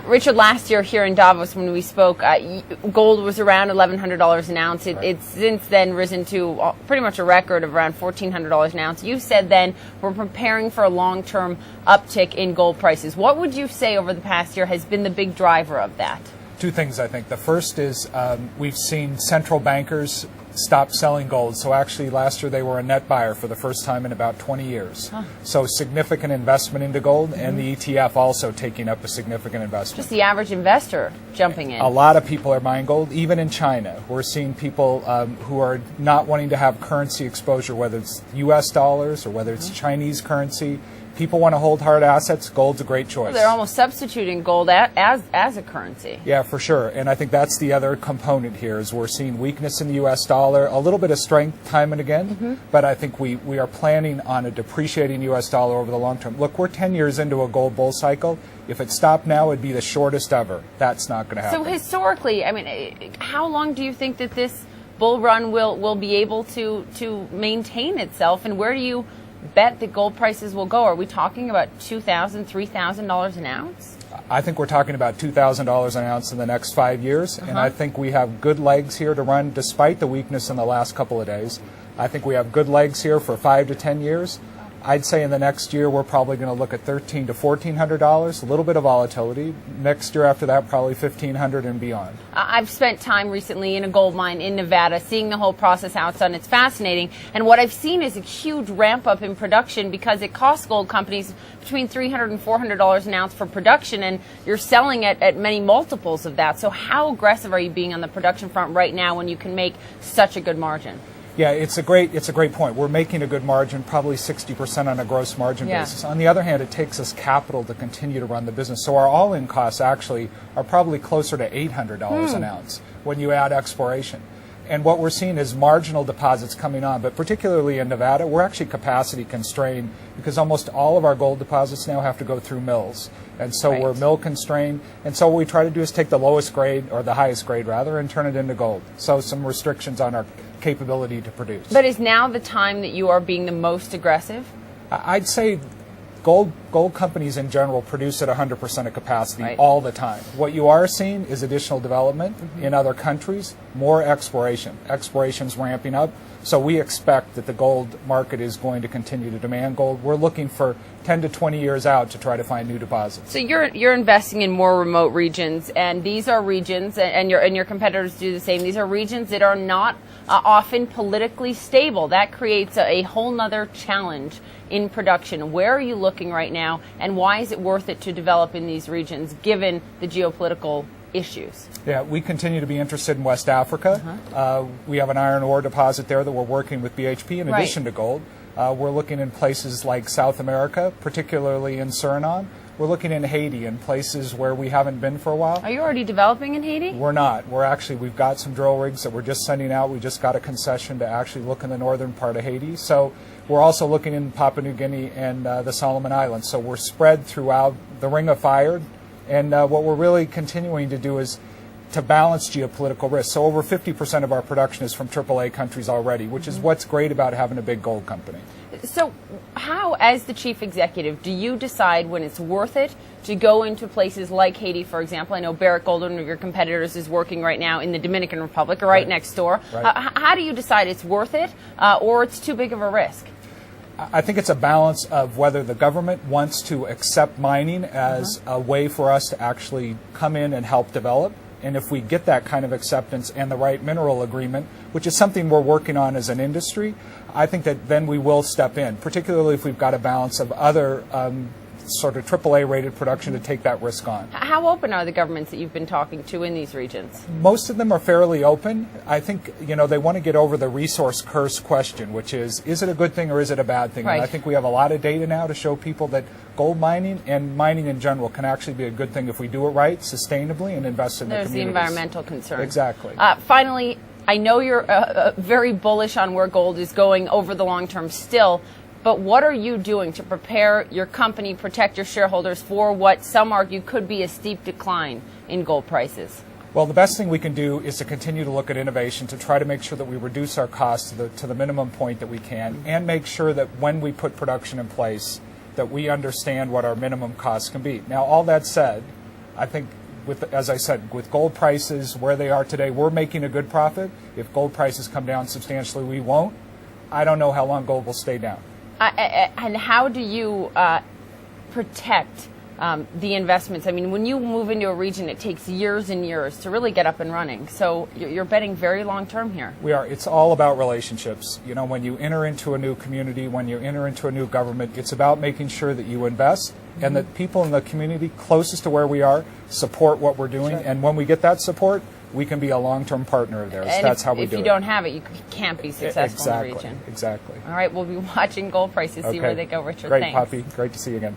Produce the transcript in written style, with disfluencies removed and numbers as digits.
Richard, last year here in Davos when we spoke, gold was around $1,100 an ounce. It's since then risen to pretty much a record of around $1,400 an ounce. You said then we're preparing for a long-term uptick in gold prices. What would you say over the past year has been the big driver of that? Two things, I think. The first is we've seen central bankers stop selling gold. So actually last year they were a net buyer for the first time in about 20 years. Huh. So significant investment into gold, and the ETF also taking up a significant investment. Just the average investor jumping in. A lot of people are buying gold, even in China. We're seeing people who are not wanting to have currency exposure, whether it's US dollars or whether it's Chinese currency. People want to hold hard assets. Gold's a great choice. Well, they're almost substituting gold as a currency. Yeah, for sure. And I think that's the other component here is we're seeing weakness in the U.S. dollar, a little bit of strength time and again, but I think we are planning on a depreciating U.S. dollar over the long term. Look, we're 10 years into a gold bull cycle. If it stopped now, it'd be the shortest ever. That's not going to happen. So historically, I mean, how long do you think that this bull run will be able to maintain itself, and where do you bet that gold prices will go? Are we talking about $2,000, $3,000 an ounce? I think we're talking about $2,000 an ounce in the next 5 years, and I think we have good legs here to run despite the weakness in the last couple of days. I think we have good legs here for 5 to 10 years. I'd say in the next year we're probably going to look at $1,300 to $1,400, a little bit of volatility. Next year after that, probably $1,500 and beyond. I've spent time recently in a gold mine in Nevada, seeing the whole process how it's done. It's fascinating. And what I've seen is a huge ramp up in production because it costs gold companies between $300 and $400 an ounce for production, and you're selling at many multiples of that. So how aggressive are you being on the production front right now when you can make such a good margin? Yeah, it's a great point. We're making a good margin, probably 60% on a gross margin basis. On the other hand, it takes us capital to continue to run the business. So our all-in costs actually are probably closer to $800 an ounce when you add exploration. And what we're seeing is marginal deposits coming on, but particularly in Nevada, we're actually capacity constrained because almost all of our gold deposits now have to go through mills. And so we're mill constrained. And so what we try to do is take the lowest grade, or the highest grade rather, and turn it into gold. So some restrictions on our capability to produce. But is now the time that you are being the most aggressive? I'd say gold companies in general produce at 100% of capacity all the time. What you are seeing is additional development in other countries, more exploration. Exploration's ramping up, so we expect that the gold market is going to continue to demand gold. We're looking for 10 to 20 years out to try to find new deposits. So you're investing in more remote regions, and these are regions, and your competitors do the same. These are regions that are not often politically stable. That creates a whole nother challenge in production. Where are you looking right now, and why is it worth it to develop in these regions given the geopolitical issues? Yeah, we continue to be interested in West Africa. We have an iron ore deposit there that we're working with BHP in addition to gold. We're looking in places like South America, particularly in Suriname. We're looking in Haiti and places where we haven't been for a while. Are you already developing in Haiti? We're not. We've got some drill rigs that we're just sending out. We just got a concession to actually look in the northern part of Haiti. So we're also looking in Papua New Guinea and the Solomon Islands. So we're spread throughout the Ring of Fire. And what we're really continuing to do is to balance geopolitical risk. So over 50% of our production is from AAA countries already, which is what's great about having a big gold company. So how, as the chief executive, do you decide when it's worth it to go into places like Haiti, for example? I know Barrick Gold, one of your competitors, is working right now in the Dominican Republic, or right next door. How do you decide it's worth it or it's too big of a risk? I think it's a balance of whether the government wants to accept mining as a way for us to actually come in and help develop. And if we get that kind of acceptance and the right mineral agreement, which is something we're working on as an industry, I think that then we will step in, particularly if we've got a balance of other sort of AAA rated production to take that risk on. How open are the governments that you've been talking to in these regions? Most of them are fairly open. I think, they want to get over the resource curse question, which is it a good thing or is it a bad thing? And I think we have a lot of data now to show people that gold mining and mining in general can actually be a good thing if we do it right, sustainably, and invest in the communities. There's the environmental concern. Exactly. Finally, I know you're very bullish on where gold is going over the long term still, but what are you doing to prepare your company, protect your shareholders for what some argue could be a steep decline in gold prices? Well, the best thing we can do is to continue to look at innovation to try to make sure that we reduce our costs to the minimum point that we can, and make sure that when we put production in place that we understand what our minimum costs can be. Now, all that said, I think, as I said, with gold prices where they are today, we're making a good profit. If gold prices come down substantially, we won't. I don't know how long gold will stay down. And how do you protect the investments? I mean, when you move into a region, it takes years and years to really get up and running. So you're betting very long term here. We are. It's all about relationships. You know, when you enter into a new community, when you enter into a new government, it's about making sure that you invest and that people in the community closest to where we are support what we're doing. Sure. And when we get that support, we can be a long-term partner of theirs. And that's how we do it. If you don't have it, you can't be successful in the region. Exactly. All right, we'll be watching gold prices, see where they go. Richard, Great, thanks. Poppy. Great to see you again.